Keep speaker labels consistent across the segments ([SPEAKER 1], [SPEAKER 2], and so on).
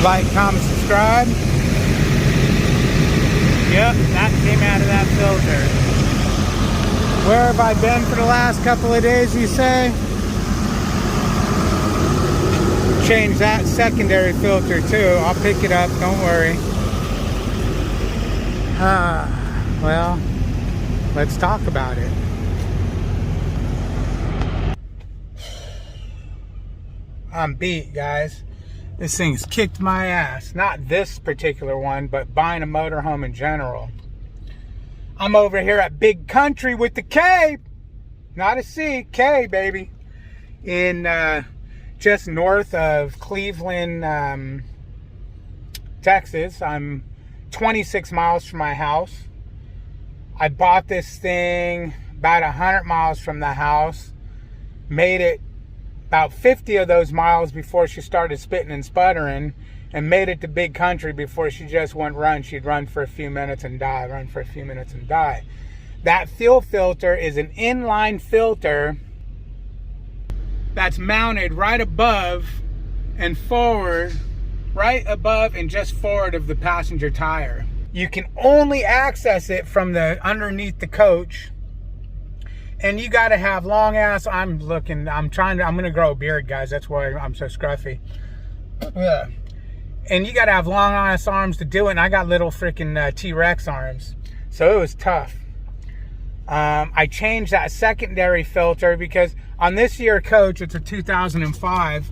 [SPEAKER 1] Like, comment, subscribe. Yep, that came out of that filter. Where have I been for the last couple of days, you say? Change that secondary filter too. I'll pick it up, don't worry. Well, let's talk about it. I'm beat, guys. This thing's kicked my ass. Not this particular one, but buying a motorhome in general. I'm over here at Big Country with the K. Not a C, K, baby. In just north of Cleveland, Texas. I'm 26 miles from my house. I bought this thing about 100 miles from the house. Made it about 50 of those miles before she started spitting and sputtering, and made it to Big Country before she just went run. She'd run for a few minutes and die, run for a few minutes and die. That fuel filter is an inline filter that's mounted right above and forward, right above and just forward of the passenger tire. You can only access it from the underneath the coach. And you got to have long ass. I'm gonna grow a beard, guys. That's why I'm so scruffy. Yeah. And you got to have long ass arms to do it. And I got little freaking T-Rex arms. So it was tough. I changed that secondary filter because on this year coach, it's a 2005.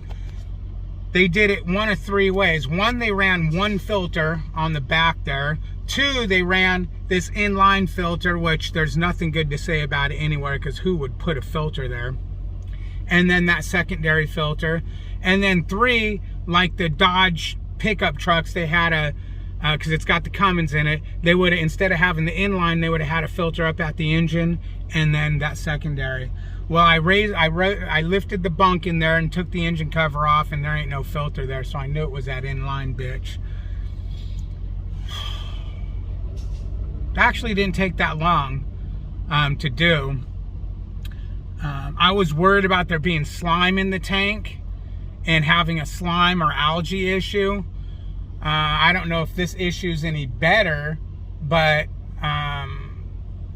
[SPEAKER 1] They did it one of three ways. One, they ran one filter on the back there. Two, they ran this inline filter, which there's nothing good to say about it anywhere because who would put a filter there? And then that secondary filter. And then three, like the Dodge pickup trucks, they had because it's got the Cummins in it, they would have, instead of having the inline, they would have had a filter up at the engine and then that secondary. Well, I lifted the bunk in there and took the engine cover off, and there ain't no filter there, so I knew it was that inline bitch. Actually didn't take that long to do. I was worried about there being slime in the tank and having a slime or algae issue. I don't know if this issue's any better, but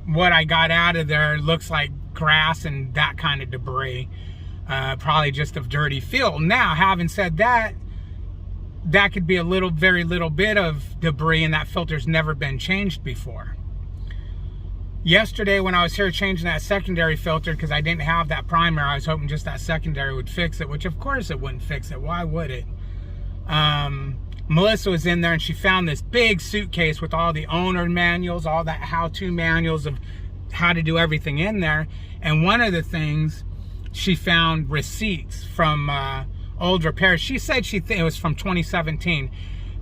[SPEAKER 1] what I got out of there looks like grass and that kind of debris. Probably just of dirty fuel. Now, having said that, that could be a very little bit of debris, and that filter's never been changed before. Yesterday when I was here changing that secondary filter, because I didn't have that primer, I was hoping just that secondary would fix it, which of course it wouldn't fix it. Why would it? Melissa was in there and she found this big suitcase with all the owner manuals, all that how-to manuals of how to do everything in there. And one of the things, she found receipts from old repairs. She said it was from 2017,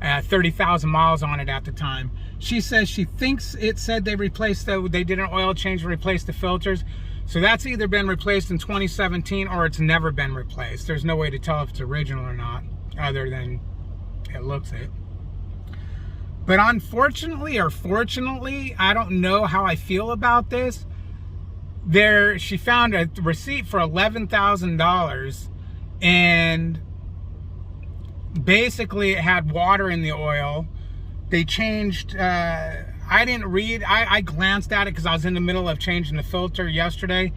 [SPEAKER 1] 30,000 miles on it at the time. She says she thinks it said they did an oil change and replaced the filters. So that's either been replaced in 2017 or it's never been replaced. There's no way to tell if it's original or not, other than it looks it. But unfortunately or fortunately, I don't know how I feel about this. She found a receipt for $11,000, and basically it had water in the oil. They changed, I didn't read, I glanced at it because I was in the middle of changing the filter yesterday,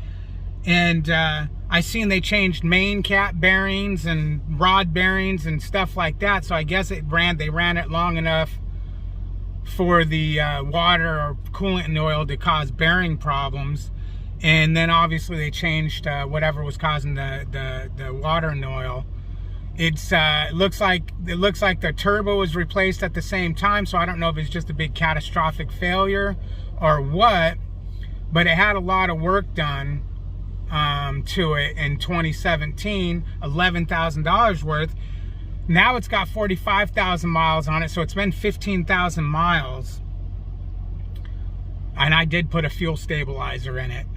[SPEAKER 1] and I seen they changed main cap bearings and rod bearings and stuff like that. So I guess they ran it long enough for the water or coolant in the oil to cause bearing problems. And then obviously they changed whatever was causing the water in the oil. It looks like the turbo was replaced at the same time, so I don't know if it's just a big catastrophic failure or what, but it had a lot of work done to it in 2017, $11,000 worth. Now it's got 45,000 miles on it, so it's been 15,000 miles. And I did put a fuel stabilizer in it,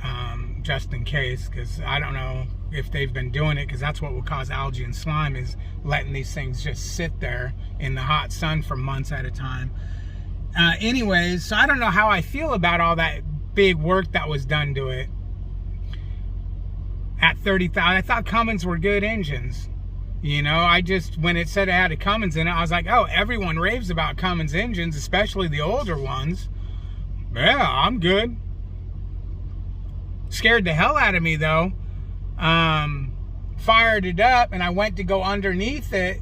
[SPEAKER 1] just in case, because I don't know if they've been doing it, because that's what will cause algae and slime, is letting these things just sit there in the hot sun for months at a time. Anyways, so I don't know how I feel about all that big work that was done to it. At 30,000, I thought Cummins were good engines. You know, when it said it had a Cummins in it, I was like, oh, everyone raves about Cummins engines, especially the older ones. Yeah, I'm good. Scared the hell out of me, though. Fired it up, and I went to go underneath it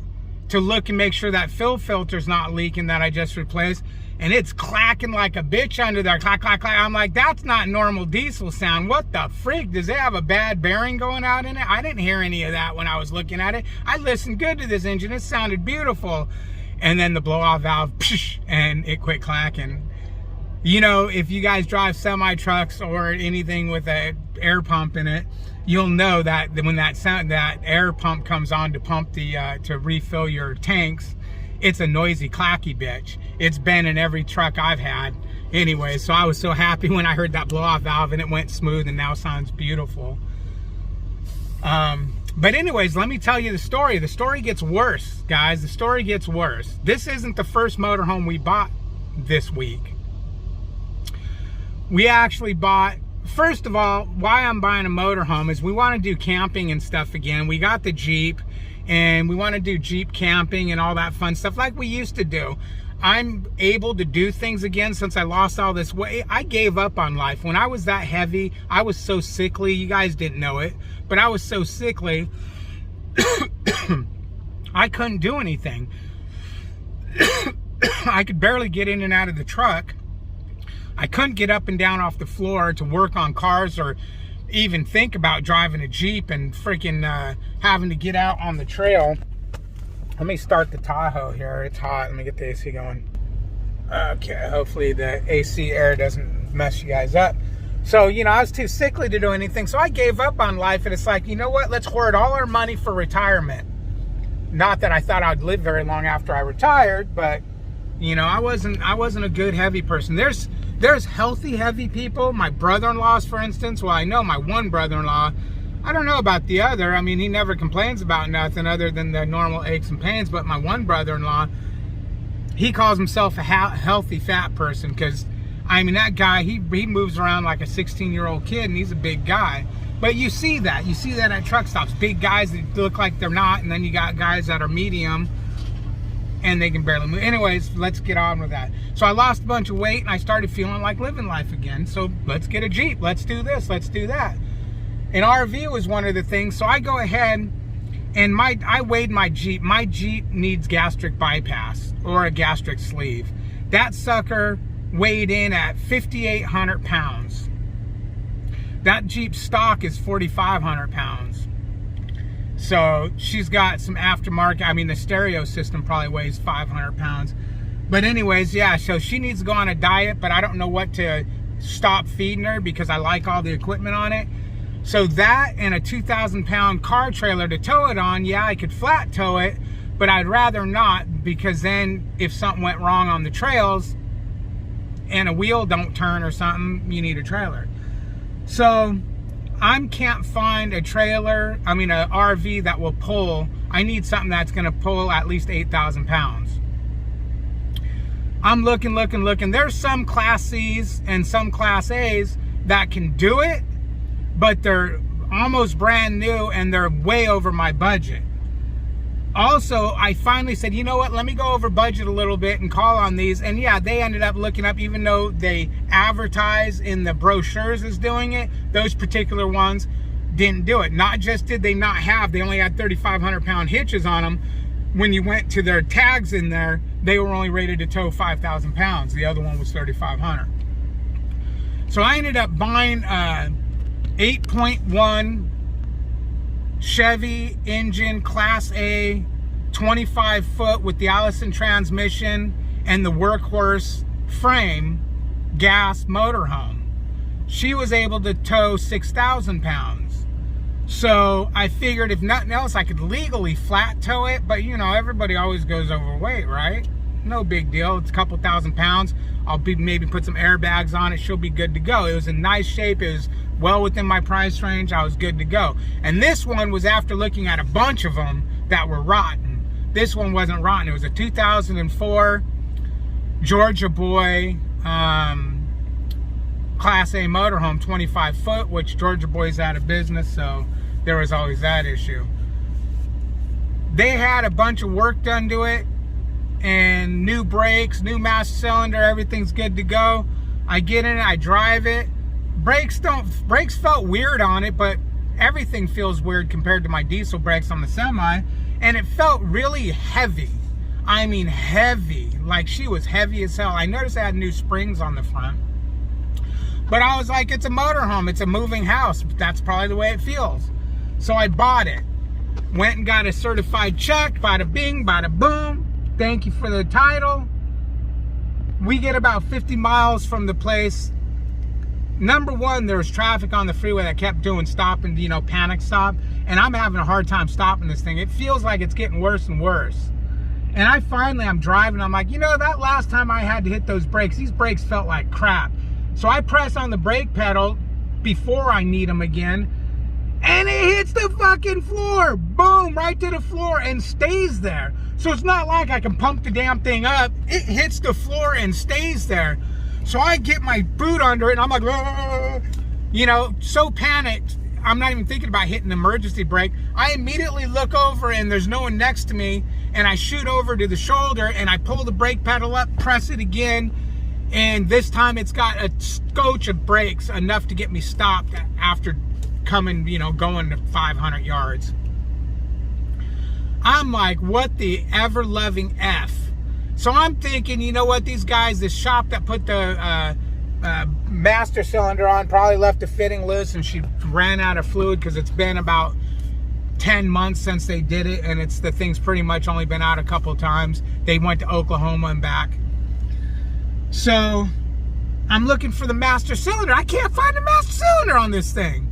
[SPEAKER 1] to look and make sure that fill filter's not leaking that I just replaced. And it's clacking like a bitch under there. Clack, clack, clack. I'm like, that's not normal diesel sound. What the freak? Does it have a bad bearing going out in it? I didn't hear any of that when I was looking at it. I listened good to this engine. It sounded beautiful. And then the blow-off valve, and it quit clacking. You know, if you guys drive semi-trucks or anything with an air pump in it, you'll know that when that air pump comes on to pump to refill your tanks, it's a noisy, clacky bitch. It's been in every truck I've had. Anyway, so I was so happy when I heard that blow-off valve and it went smooth and now sounds beautiful. But anyways, let me tell you the story. The story gets worse, guys. The story gets worse. This isn't the first motorhome we bought this week. We actually bought, first of all, why I'm buying a motorhome is we want to do camping and stuff again. We got the Jeep, and we want to do Jeep camping and all that fun stuff like we used to do. I'm able to do things again since I lost all this weight. I gave up on life. When I was that heavy, I was so sickly. You guys didn't know it, but I was so sickly, I couldn't do anything. I could barely get in and out of the truck. I couldn't get up and down off the floor to work on cars or even think about driving a Jeep and freaking having to get out on the trail. Let me start the Tahoe here. It's hot. Let me get the AC going. Okay, hopefully the AC air doesn't mess you guys up. So, you know, I was too sickly to do anything, so I gave up on life, and it's like, you know what? Let's hoard all our money for retirement. Not that I thought I'd live very long after I retired, but, you know, I wasn't a good heavy person. There's healthy, heavy people. My brother-in-laws, for instance. Well, I know my one brother-in-law. I don't know about the other. I mean, he never complains about nothing other than the normal aches and pains. But my one brother-in-law, he calls himself a healthy fat person. Because, I mean, that guy, he moves around like a 16-year-old kid, and he's a big guy. But you see that. You see that at truck stops. Big guys that look like they're not. And then you got guys that are medium, and they can barely move. Anyways, let's get on with that. So I lost a bunch of weight, and I started feeling like living life again. So let's get a Jeep. Let's do this. Let's do that. An RV was one of the things. So I go ahead, and I weighed my Jeep. My Jeep needs gastric bypass or a gastric sleeve. That sucker weighed in at 5,800 pounds. That Jeep stock is 4,500 pounds. So she's got some aftermarket. I mean, the stereo system probably weighs 500 pounds. But anyways, yeah, so she needs to go on a diet, but I don't know what to stop feeding her because I like all the equipment on it. So that and a 2,000-pound car trailer to tow it on, yeah, I could flat tow it, but I'd rather not, because then if something went wrong on the trails and a wheel don't turn or something, you need a trailer. So I can't find a trailer, I mean, an RV that will pull. I need something that's going to pull at least 8,000 pounds. I'm looking. There's some Class C's and some Class A's that can do it, but they're almost brand new and they're way over my budget. Also, I finally said, you know what, let me go over budget a little bit and call on these. And yeah, they ended up looking up, even though they advertise in the brochures as doing it, those particular ones didn't do it. Not just did they not have, they only had 3,500-pound hitches on them. When you went to their tags in there, they were only rated to tow 5,000 pounds. The other one was 3,500. So I ended up buying 8.1 Chevy engine, Class A, 25 foot with the Allison transmission and the workhorse frame gas motorhome. She was able to tow 6,000 pounds. So I figured if nothing else, I could legally flat tow it, but you know, everybody always goes overweight, right? No big deal. It's a couple thousand pounds. Maybe put some airbags on it. She'll be good to go. It was in nice shape. It was well within my price range. I was good to go. And this one was after looking at a bunch of them that were rotten. This one wasn't rotten. It was a 2004 Georgia Boy Class A motorhome, 25 foot, which Georgia Boy's out of business, so there was always that issue. They had a bunch of work done to it, and new brakes, new master cylinder, everything's good to go. I get in it, I drive it. Brakes felt weird on it, but everything feels weird compared to my diesel brakes on the semi. And it felt really heavy. I mean heavy, like she was heavy as hell. I noticed I had new springs on the front. But I was like, it's a motorhome, it's a moving house. That's probably the way it feels. So I bought it. Went and got a certified check, bada bing, bada boom. Thank you for the title. We get about 50 miles from the place. Number one, there was traffic on the freeway that kept doing stop and, you know, panic stop. And I'm having a hard time stopping this thing. It feels like it's getting worse and worse. And I'm driving, I'm like, you know, that last time I had to hit those brakes, these brakes felt like crap. So I press on the brake pedal before I need them again. And it hits the fucking floor. Boom, right to the floor and stays there. So it's not like I can pump the damn thing up. It hits the floor and stays there. So I get my boot under it and I'm like, "Ugh," you know, so panicked. I'm not even thinking about hitting the emergency brake. I immediately look over and there's no one next to me. And I shoot over to the shoulder and I pull the brake pedal up, press it again. And this time it's got a scotch of brakes, enough to get me stopped after coming, you know, going to 500 yards. I'm like, what the ever-loving F? So I'm thinking, you know what, these guys, this shop that put the master cylinder on probably left the fitting loose and she ran out of fluid because it's been about 10 months since they did it, and the thing's pretty much only been out a couple times. They went to Oklahoma and back. So I'm looking for the master cylinder. I can't find the master cylinder on this thing.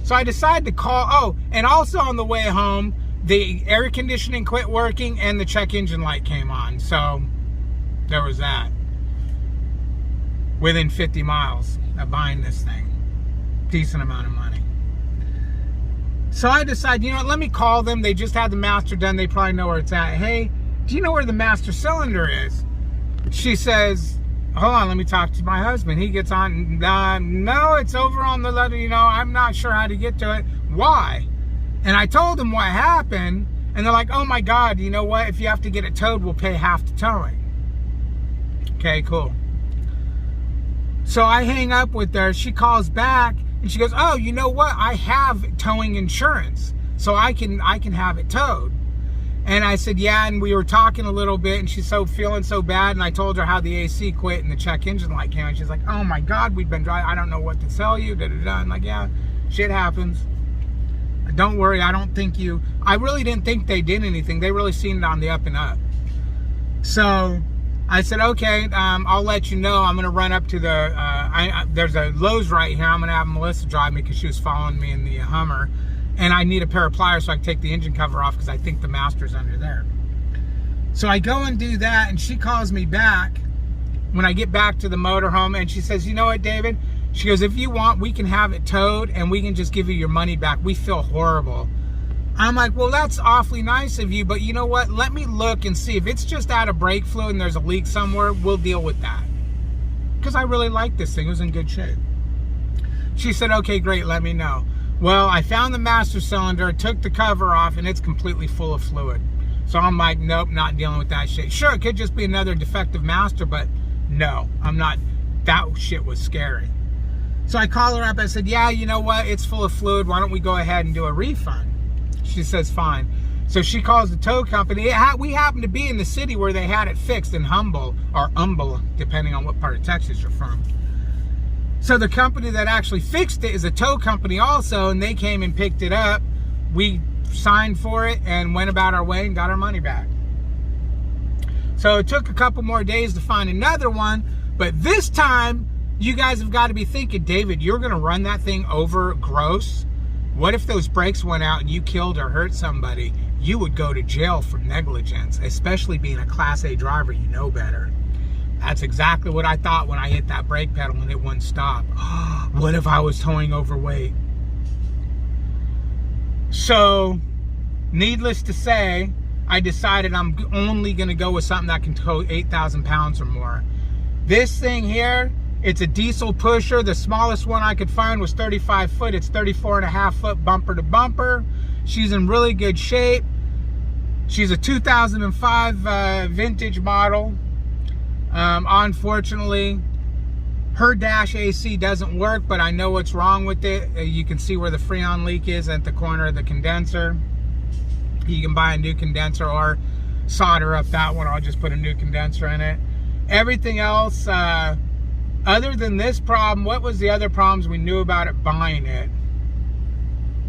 [SPEAKER 1] So I decided to call. Oh, and also on the way home, the air conditioning quit working and the check engine light came on. So there was that. Within 50 miles of buying this thing. Decent amount of money. So I decided, you know what, let me call them. They just had the master done. They probably know where it's at. Hey, do you know where the master cylinder is? She says, hold on, let me talk to my husband. He gets on, no, it's over on the letter, you know, I'm not sure how to get to it. Why? And I told them what happened, and they're like, oh my God, you know what? If you have to get it towed, we'll pay half the towing. Okay, cool. So I hang up with her. She calls back, and she goes, oh, you know what? I have towing insurance, so I can have it towed. And I said, yeah, and we were talking a little bit, and she's feeling so bad, and I told her how the AC quit and the check engine light came on. She's like, oh my God, we've been driving, I don't know what to tell you, da-da-da. I'm like, yeah, shit happens. Don't worry, I really didn't think they did anything. They really seen it on the up and up. So I said, okay, I'll let you know. I'm going to run up to there's a Lowe's right here. I'm going to have Melissa drive me because she was following me in the Hummer. And I need a pair of pliers so I can take the engine cover off because I think the master's under there. So I go and do that, and she calls me back when I get back to the motorhome, and she says, you know what, David? She goes, if you want, we can have it towed, and we can just give you your money back. We feel horrible. I'm like, well, that's awfully nice of you, but you know what? Let me look and see. If it's just out of brake fluid and there's a leak somewhere, we'll deal with that. Because I really like this thing. It was in good shape. She said, okay, great, let me know. Well, I found the master cylinder, took the cover off, and it's completely full of fluid. So I'm like, nope, not dealing with that shit. Sure, it could just be another defective master, but no, I'm not. That shit was scary. So I call her up. I said, yeah, you know what? It's full of fluid. Why don't we go ahead and do a refund? She says, fine. So she calls the tow company. We happen to be in the city where they had it fixed in Humble, or Humble, depending on what part of Texas you're from. So the company that actually fixed it is a tow company also, and they came and picked it up. We signed for it and went about our way and got our money back. So it took a couple more days to find another one, but this time, you guys have got to be thinking, David, you're going to run that thing over gross? What if those brakes went out and you killed or hurt somebody? You would go to jail for negligence, especially being a Class A driver. You know better. That's exactly what I thought when I hit that brake pedal and it wouldn't stop. What if I was towing overweight? So, needless to say, I decided I'm only going to go with something that can tow 8,000 pounds or more. This thing here, it's a diesel pusher. The smallest one I could find was 35 foot. It's 34.5 foot bumper to bumper. She's in really good shape. She's a 2005 vintage model. Unfortunately, her dash AC doesn't work, but I know what's wrong with it. You can see where the Freon leak is at the corner of the condenser. You can buy a new condenser or solder up that one. I'll just put a new condenser in it. Everything else, other than this problem, what was the other problems we knew about it buying it?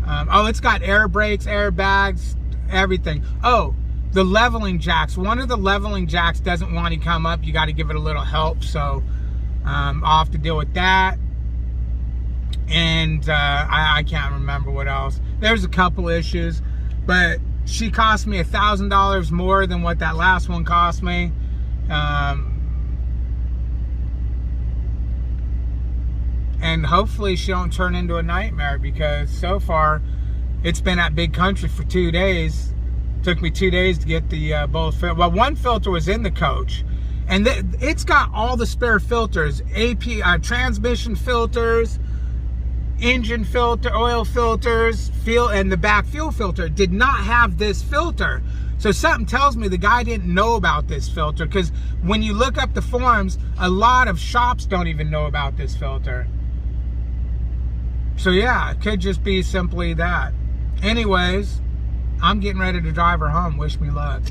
[SPEAKER 1] Oh, it's got air brakes, airbags, everything. Oh, the leveling jacks. One of the leveling jacks doesn't want to come up. You got to give it a little help, so I'll have to deal with that. And I can't remember what else. There's a couple issues, but she cost me $1,000 more than what that last one cost me. And hopefully she don't turn into a nightmare, because so far it's been at Big Country for 2 days. Took me 2 days to get the both filter. Well, one filter was in the coach, and it's got all the spare filters, transmission filters, engine filter, oil filters, and the back fuel filter. Did not have this filter. So something tells me the guy didn't know about this filter, because when you look up the forums, a lot of shops don't even know about this filter. So yeah, it could just be simply that. Anyways, I'm getting ready to drive her home. Wish me luck.